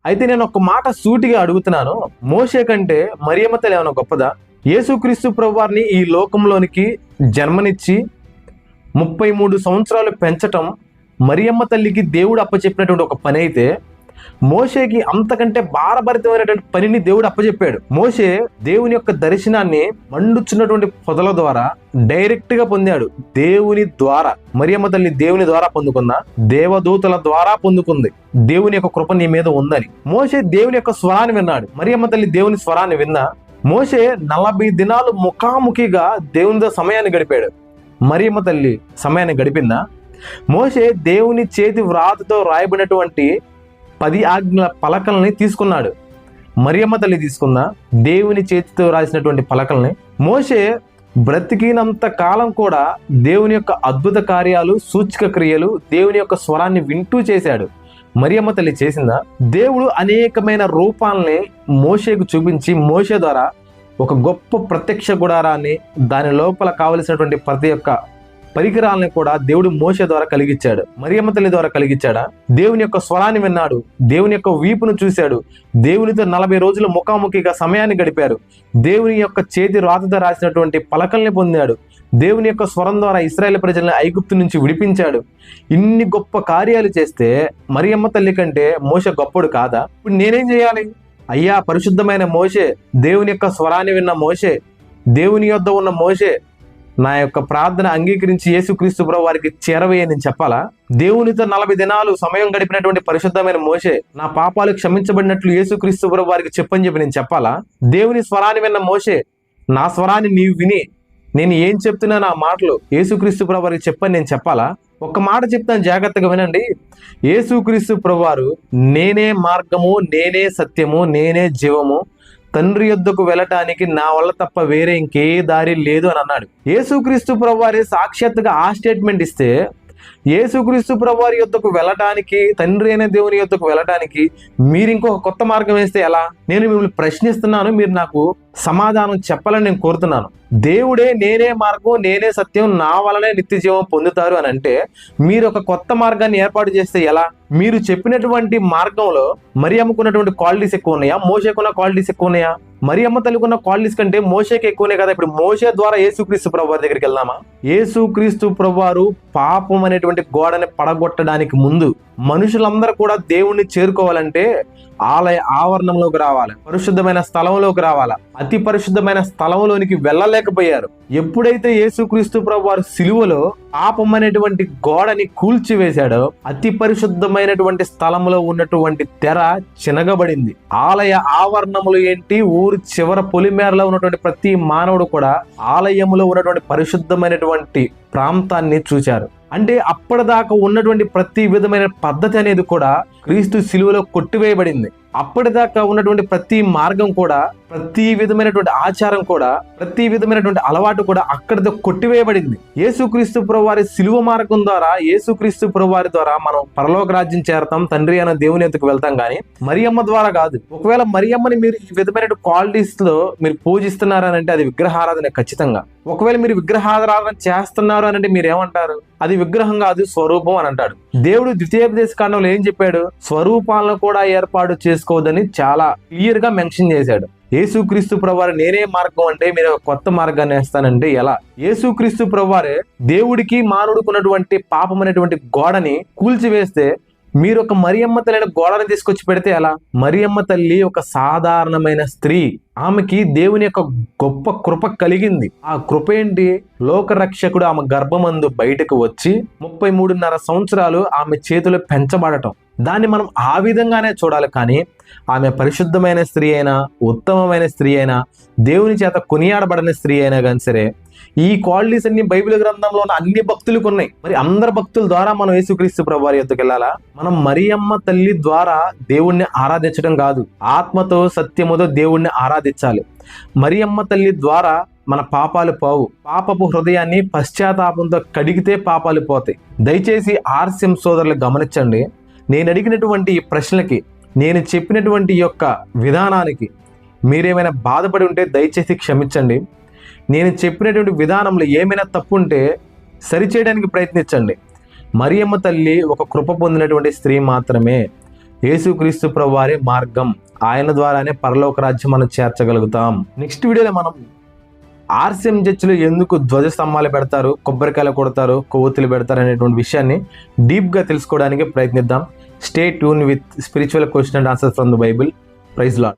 అయితే నేను ఒక మాట సూటిగా అడుగుతున్నాను, మోషే కంటే మరియమ్మ తల్లి ఏమైనా గొప్పదా? యేసుక్రీస్తు ప్రభువారిని ఈ లోకంలోనికి జన్మనిచ్చి 33 సంవత్సరాలు పెంచటం మరియమ్మ తల్లికి దేవుడు అప్పచెప్పినటువంటి ఒక పని అయితే, మోషేకి అంతకంటే భారభరితమైనటువంటి పనిని దేవుడు అప్పచెప్పాడు. మోషే దేవుని యొక్క దర్శనాన్ని మండుచున్నటువంటి పొదల ద్వారా డైరెక్ట్ గా పొందాడు. దేవుని ద్వారా. మరియమ్మ తల్లి దేవుని ద్వారా పొందుకుందా? దేవదూతల ద్వారా పొందుకుంది. దేవుని యొక్క కృప నీ మీద ఉందని. మోషే దేవుని యొక్క స్వరాన్ని విన్నాడు. మరియమ్మ తల్లి దేవుని స్వరాన్ని విన్నా? మోషే 40 దినాలు ముఖాముఖిగా దేవునితో సమయాన్ని గడిపాడు. మరియమ్మ తల్లి సమయాన్ని గడిపిందా? మోషే దేవుని చేతి వ్రాతతో రాయబడినటువంటి 10 ఆజ్ఞల పలకల్ని తీసుకున్నాడు. మరియమ్మ తల్లి తీసుకుందా? దేవుని చేతితో రాసినటువంటి పలకల్ని. మోషే బ్రతికినంత కాలం కూడా దేవుని యొక్క అద్భుత కార్యాలు, సూచక క్రియలు, దేవుని యొక్క స్వరాన్ని వింటూ చేశాడు. మరియమ్మ తల్లి చేసిందా? దేవుడు అనేకమైన రూపాలని మోషేకు చూపించి, మోషే ద్వారా ఒక గొప్ప ప్రత్యక్ష గుడారాన్ని, దాని లోపల కావలసినటువంటి ప్రతి ఒక్క పరికరాలని కూడా దేవుడు మోషే ద్వారా కలిగించాడు. మరియమ్మ తల్లి ద్వారా కలిగించాడా? దేవుని యొక్క స్వరాన్ని విన్నాడు. దేవుని యొక్క వీపును చూశాడు. దేవునితో 40 రోజులు ముఖాముఖిగా సమయాన్ని గడిపారు. దేవుని యొక్క చేతి రాతతో రాసినటువంటి పలకల్ని పొందాడు. దేవుని యొక్క స్వరం ద్వారా ఇశ్రాయేలు ప్రజల్ని ఐగుప్తు నుంచి విడిపించాడు. ఇన్ని గొప్ప కార్యాలు చేస్తే మరియమ్మ తల్లి కంటే మోషే గొప్పడు కాదా? ఇప్పుడు నేనేం చేయాలి? అయ్యా పరిశుద్ధమైన మోషే, దేవుని యొక్క స్వరాన్ని విన్న మోషే, దేవుని యొద్ద ఉన్న మోషే, నా యొక్క ప్రార్థన అంగీకరించి యేసుక్రీస్తు ప్రభువు వారికి చేరవేయని చెప్పాలా? దేవునితో 40 దినాలు సమయం గడిపినటువంటి పరిశుద్ధమైన మోషే, నా పాపాలు క్షమించబడినట్లు యేసుక్రీస్తు ప్రభువు వారికి చెప్పని చెప్పి నేను చెప్పాలా? దేవుని స్వరాన్ని విన్న మోషే, నా స్వరాన్ని నీవు విని నేను ఏం చెప్తున్నా నా మాటలు యేసుక్రీస్తు ప్రభువు వారికి చెప్పని నేను చెప్పాలా? ఒక్క మాట చెప్తాను, జాగ్రత్తగా వినండి. యేసుక్రీస్తు ప్రభువారు నేనే మార్గము, నేనే సత్యము, నేనే జీవము, తండ్రి యొద్దకు వెళ్ళటానికి నా వల్ల తప్ప వేరే ఇంకే దారి లేదు అని అన్నాడు. యేసుక్రీస్తు ప్రభువారి సాక్షాత్తుగా ఆ స్టేట్మెంట్ ఇస్తే, యేసుక్రీస్తు ప్రభువారి యొద్దకు వెళ్ళటానికి, తండ్రి అయిన దేవుని యొద్దకు వెళ్ళటానికి మీరు ఇంకొక కొత్త మార్గం వేస్తే ఎలా? నేను మిమ్మల్ని ప్రశ్నిస్తున్నాను, మీరు నాకు సమాధానం చెప్పాలని నేను కోరుతున్నాను. దేవుడే నేనే మార్గం, నేనే సత్యం, నా వలనే నిత్య జీవం పొందుతారు అని అంటే మీరు ఒక కొత్త మార్గాన్ని ఏర్పాటు చేస్తే ఎలా? మీరు చెప్పినటువంటి మార్గంలో మరియమ్మకున్నటువంటి క్వాలిటీస్ ఎక్కువ ఉన్నాయా? మోషేకున్న క్వాలిటీస్ ఎక్కువ ఉన్నాయా? మరియమ్మ తల్లికున్న క్వాలిటీస్ కంటే మోషేకి ఎక్కువనే కదా. ఇప్పుడు మోషే ద్వారా యేసుక్రీస్తు ప్రభువారి దగ్గరికి వెళ్దామా? యేసుక్రీస్తు ప్రభువారు పాపం అనేటువంటి గోడని పడగొట్టడానికి ముందు మనుషులందరూ కూడా దేవుణ్ణి చేరుకోవాలంటే ఆలయ ఆవరణంలోకి రావాలి, పరిశుద్ధమైన స్థలంలోకి రావాలి. అతి పరిశుద్ధమైన స్థలంలోనికి వెళ్ళలేకపోయారు. ఎప్పుడైతే యేసుక్రీస్తు ప్రభువారు సిలువలో పాపం అనేటువంటి గోడని కూల్చివేశాడో, అతి పరిశుద్ధమైనటువంటి స్థలంలో ఉన్నటువంటి తెర చినగబడింది. ఆలయ ఆవరణములు ఏంటి? ఊరు చివర పొలిమేరలో ఉన్నటువంటి ప్రతి మానవుడు కూడా ఆలయంలో ఉన్నటువంటి పరిశుద్ధమైనటువంటి ప్రాంతాన్ని చూశారు. అంటే అప్పటిదాకా ఉన్నటువంటి ప్రతి విధమైన పద్ధతి అనేది కూడా క్రీస్తు సిలువలో కొట్టివేయబడింది. అప్పటిదాకా ఉన్నటువంటి ప్రతి మార్గం కూడా, ప్రతి విధమైనటువంటి ఆచారం కూడా, ప్రతి విధమైనటువంటి అలవాటు కూడా అక్కడితో కొట్టివేయబడింది. యేసుక్రీస్తు ప్రభువారి సిలువ మార్గం ద్వారా, యేసుక్రీస్తు ప్రభువారి ద్వారా మనం పరలోక రాజ్యం చేరతాం, తండ్రి అనే దేవుని ఎత్తుకు వెళ్తాం. కానీ మరియమ్మ ద్వారా కాదు. ఒకవేళ మరియమ్మని మీరు ఈ విధమైన క్వాలిటీస్ లో మీరు పూజిస్తున్నారని అంటే అది విగ్రహారాధన ఖచ్చితంగా. ఒకవేళ మీరు విగ్రహారాధన చేస్తున్నారు అని అంటే మీరు ఏమంటారు? అది విగ్రహం కాదు, స్వరూపం అని అంటాడు. దేవుడు ద్వితీయోపదేశ కాండంలో ఏం చెప్పాడు? స్వరూపాలను కూడా ఏర్పాటు చేసుకోవద్దని చాలా క్లియర్ గా మెన్షన్ చేశాడు. యేసుక్రీస్తు ప్రభువారు నేనే మార్గం అంటే మీరు కొత్త మార్గాన్ని వేస్తానంటే ఎలా? యేసుక్రీస్తు ప్రభువారే దేవుడికి మానవుడికి ఉన్నటువంటి పాపం అనేటువంటి గోడని కూల్చివేస్తే మీరు ఒక మరియమ్మ తల్లి గోడని తీసుకొచ్చి పెడితే ఎలా? మరియమ్మ తల్లి ఒక సాధారణమైన స్త్రీ. ఆమెకి దేవుని యొక్క గొప్ప కృప కలిగింది. ఆ కృప ఏంటి? లోకరక్షకుడు ఆమె గర్భమందు బయటకు వచ్చి 33.5 సంవత్సరాలు ఆమె చేతులు పెంచబడటం. దాన్ని మనం ఆ విధంగానే చూడాలి. కానీ ఆమె పరిశుద్ధమైన స్త్రీ అయినా, ఉత్తమమైన స్త్రీ అయినా, దేవుని చేత కొనియాడబడిన స్త్రీ అయినా కానీ సరే, ఈ క్వాలిటీస్ అన్ని బైబిల్ గ్రంథంలో ఉన్న అన్ని భక్తులకు ఉన్నాయి. మరి అందరు భక్తుల ద్వారా మనం యేసుక్రీస్తు ప్రభువారి యొద్దకు వెళ్ళాలా? మనం మరియమ్మ తల్లి ద్వారా దేవుణ్ణి ఆరాధించడం కాదు, ఆత్మతో సత్యముతో దేవుణ్ణి ఆరాధించాలి. మరియమ్మ తల్లి ద్వారా మన పాపాలు పోవు. పాపపు హృదయాన్ని పశ్చాత్తాపంతో కడిగితే పాపాలు పోతాయి. దయచేసి ఆర్సిఎం సోదరులు గమనించండి. నేను అడిగినటువంటి ఈ ప్రశ్నలకి, నేను చెప్పినటువంటి యొక్క విధానానికి మీరేమైనా బాధపడి ఉంటే దయచేసి క్షమించండి. నేను చెప్పినటువంటి విధానంలో ఏమైనా తప్పు ఉంటే సరిచేయడానికి ప్రయత్నించండి. మరియమ్మ తల్లి ఒక కృప పొందినటువంటి స్త్రీ మాత్రమే. యేసుక్రీస్తు ప్రభువారే మార్గం. ఆయన ద్వారానే పరలోక రాజ్యం మనం చేర్చగలుగుతాం. నెక్స్ట్ వీడియోలో మనం ఆర్సీఎం చర్చిలో ఎందుకు ధ్వజస్తంభాలు పెడతారు, కొబ్బరికాయలు కొడతారు, కొవ్వొత్తులు పెడతారు అనేటువంటి విషయాన్ని డీప్గా తెలుసుకోవడానికి ప్రయత్నిద్దాం. Stay tune with spiritual question and answers from the Bible. Praise lord.